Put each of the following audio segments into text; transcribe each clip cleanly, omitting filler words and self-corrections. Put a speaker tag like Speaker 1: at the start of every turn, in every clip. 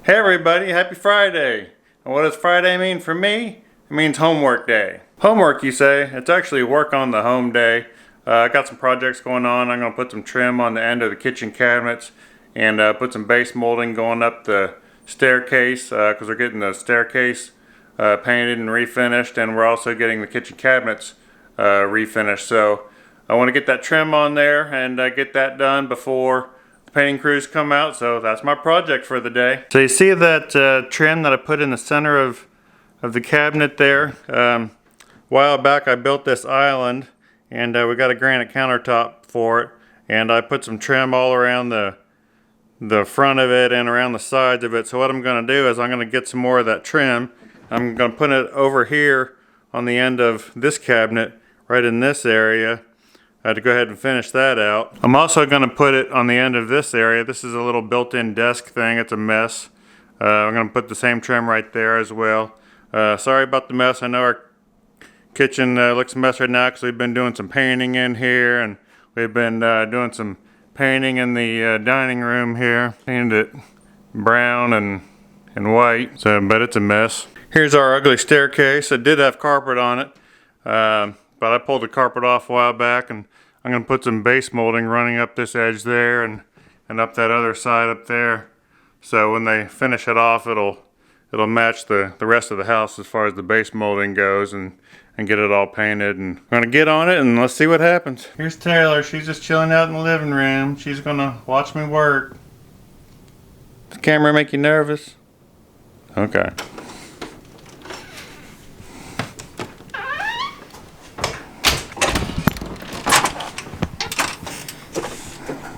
Speaker 1: Hey everybody, happy Friday! And what does Friday mean for me? It means homework day. Homework, you say? It's actually work on the home day. I got some projects going on. I'm going to put some trim on the end of the kitchen cabinets and put some base molding going up the staircase because we're getting the staircase painted and refinished, and we're also getting the kitchen cabinets refinished. So I want to get that trim on there and get that done before painting crews come out, so that's my project for the day. So you see that trim that I put in the center of the cabinet there? A while back I built this island, and we got a granite countertop for it, and I put some trim all around the front of it and around the sides of it. So what I'm going to do is I'm going to get some more of that trim. I'm going to put it over here on the end of this cabinet, right in this area. I had to go ahead and finish that out. I'm also going to put it on the end of this area. This is a little built-in desk thing. It's a mess. I'm going to put the same trim right there as well. Sorry about the mess. I know our kitchen looks a mess right now because we've been doing some painting in here, and we've been doing some painting in the dining room here. Painted it brown and white, but it's a mess. Here's our ugly staircase. It did have carpet on it, but I pulled the carpet off a while back, and I'm going to put some base molding running up this edge there and up that other side up there. So when they finish it off, it'll match the rest of the house as far as the base molding goes, and get it all painted. And I'm going to get on it and let's see what happens. Here's Taylor. She's just chilling out in the living room. She's going to watch me work. Does the camera make you nervous? Okay.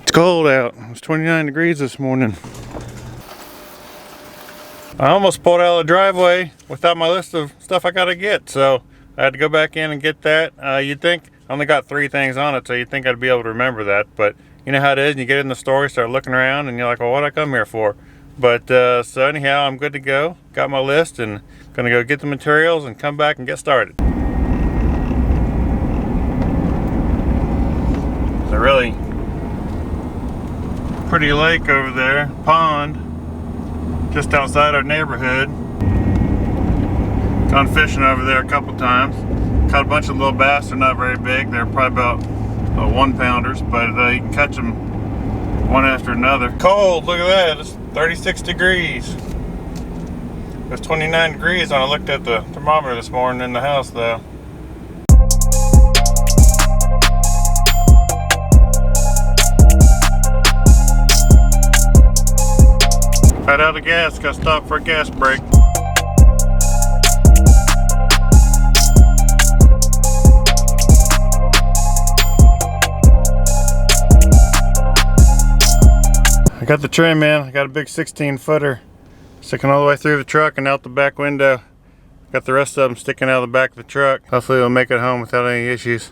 Speaker 1: It's cold out. It was 29 degrees this morning. I almost pulled out of the driveway without my list of stuff I gotta get, so I had to go back in and get that. You'd think I only got 3 things on it, so you'd think I'd be able to remember that, but you know how it is, and you get in the store, you start looking around, and you're like, well, what'd I come here for? But so anyhow, I'm good to go. Got my list and gonna go get the materials and come back and get started. It's a really pretty lake over there, pond, just outside our neighborhood. Gone fishing over there a couple times. Caught a bunch of little bass. They're not very big. They're probably about 1-pounders, but you can catch them one after another. Cold, look at that. It's 36 degrees. It was 29 degrees when I looked at the thermometer this morning in the house though. Got out of gas, got stopped for a gas break. I got the trim in. I got a big 16-footer sticking all the way through the truck and out the back window. Got the rest of them sticking out of the back of the truck. Hopefully we'll make it home without any issues.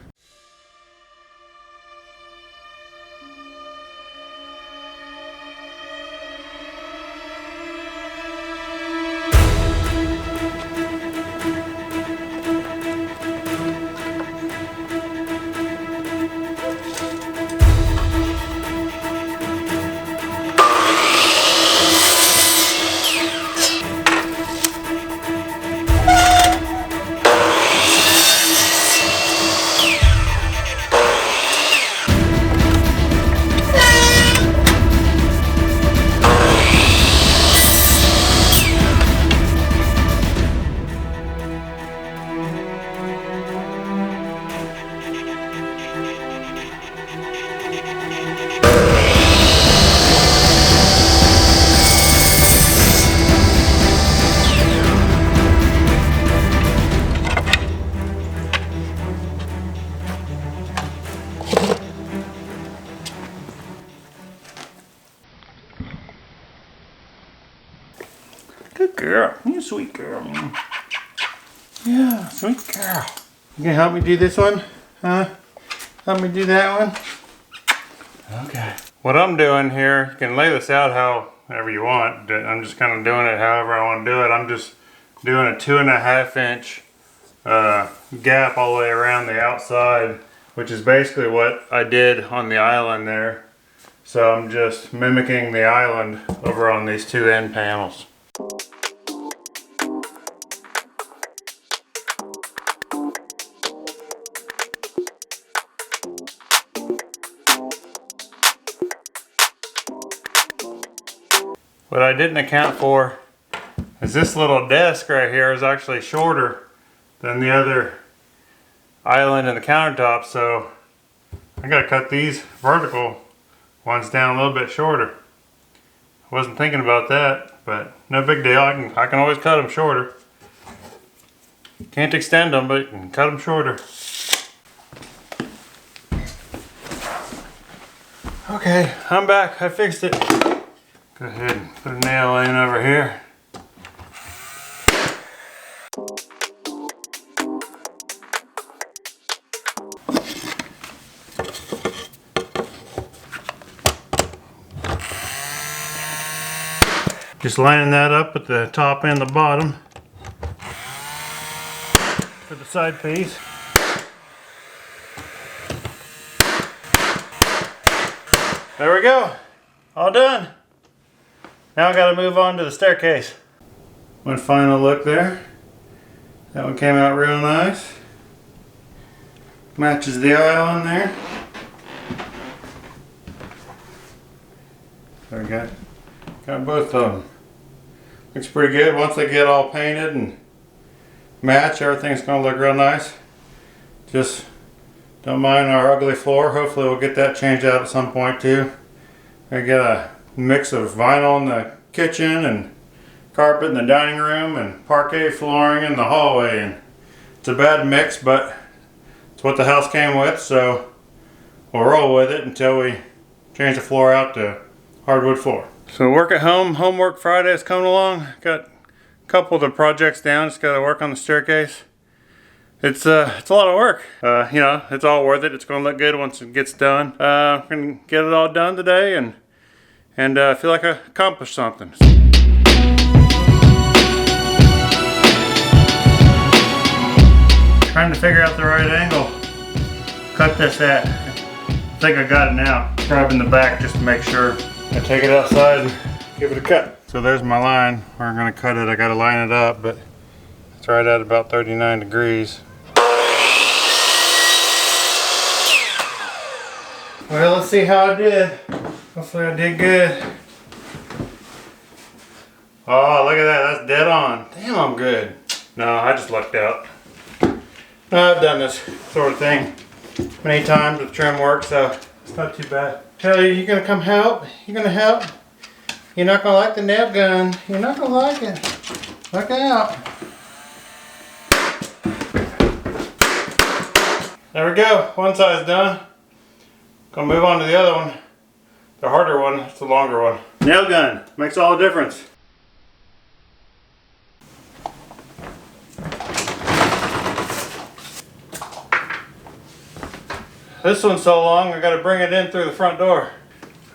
Speaker 1: Good girl. You're a sweet girl. Yeah, sweet girl. You gonna help me do this one? Huh? Help me do that one? Okay. What I'm doing here, you can lay this out however you want. I'm just kind of doing it however I want to do it. I'm just doing a 2.5 inch gap all the way around the outside, which is basically what I did on the island there. So I'm just mimicking the island over on these two end panels. What I didn't account for is this little desk right here is actually shorter than the other island and the countertop, so I gotta cut these vertical ones down a little bit shorter. I wasn't thinking about that, but no big deal. I can always cut them shorter. Can't extend them, but you can cut them shorter. Okay, I'm back. I fixed it. Go ahead and put a nail in over here. Just lining that up at the top and the bottom for the side piece. There we go, all done. Now I gotta move on to the staircase. One final look there. That one came out real nice. Matches the aisle in there. There we go. Got both of them. Looks pretty good. Once they get all painted and match, everything's going to look real nice. Just don't mind our ugly floor. Hopefully we'll get that changed out at some point too. I get a mix of vinyl in the kitchen and carpet in the dining room and parquet flooring in the hallway. And it's a bad mix, but it's what the house came with, so we'll roll with it until we change the floor out to hardwood floor. So work at home, homework Friday is coming along. Got a couple of the projects down, just got to work on the staircase. It's a lot of work. You know, it's all worth it. It's going to look good once it gets done. I'm going to get it all done today and feel like I accomplished something. Trying to figure out the right angle. Cut this at. I think I got it now. Grabbing the back just to make sure. I take it outside and give it a cut. So there's my line where I'm going to cut it. I got to line it up, but it's right at about 39 degrees. Well, let's see how I did. Hopefully I did good. Oh, look at that. That's dead on. Damn, I'm good. No, I just lucked out. I've done this sort of thing many times with trim work, so it's not too bad. Kelly, you gonna come help? You gonna help? You're not gonna like the nail gun. You're not gonna like it. Look out. There we go. One side's done. Gonna move on to the other one. The harder one, it's the longer one. Nail gun makes all the difference. This one's so long, I gotta bring it in through the front door.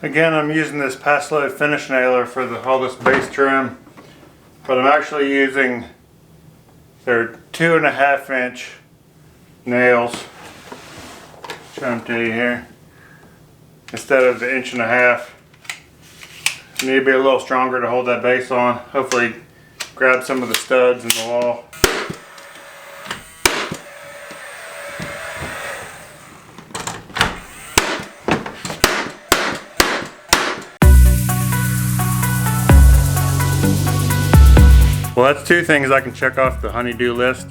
Speaker 1: Again, I'm using this Paslode finish nailer for all this base trim, but I'm actually using their 2.5 inch nails. Try them to you here. Instead of the 1.5 inch. Need to be a little stronger to hold that base on. Hopefully grab some of the studs in the wall. Well, that's two things I can check off the honey-do list.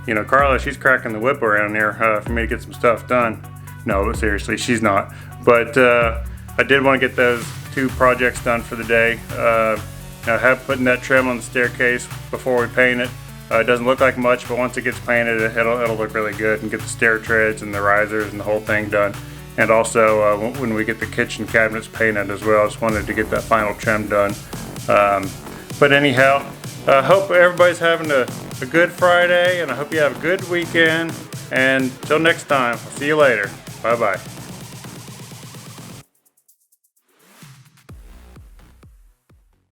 Speaker 1: You know, Carla, she's cracking the whip around here for me to get some stuff done. No, but seriously, she's not. But I did want to get those two projects done for the day. I have putting that trim on the staircase before we paint it. It doesn't look like much, but once it gets painted, it'll look really good, and get the stair treads and the risers and the whole thing done. And also when we get the kitchen cabinets painted as well, I just wanted to get that final trim done. But anyhow, I hope everybody's having a good Friday, and I hope you have a good weekend. And till next time, I'll see you later. Bye-bye.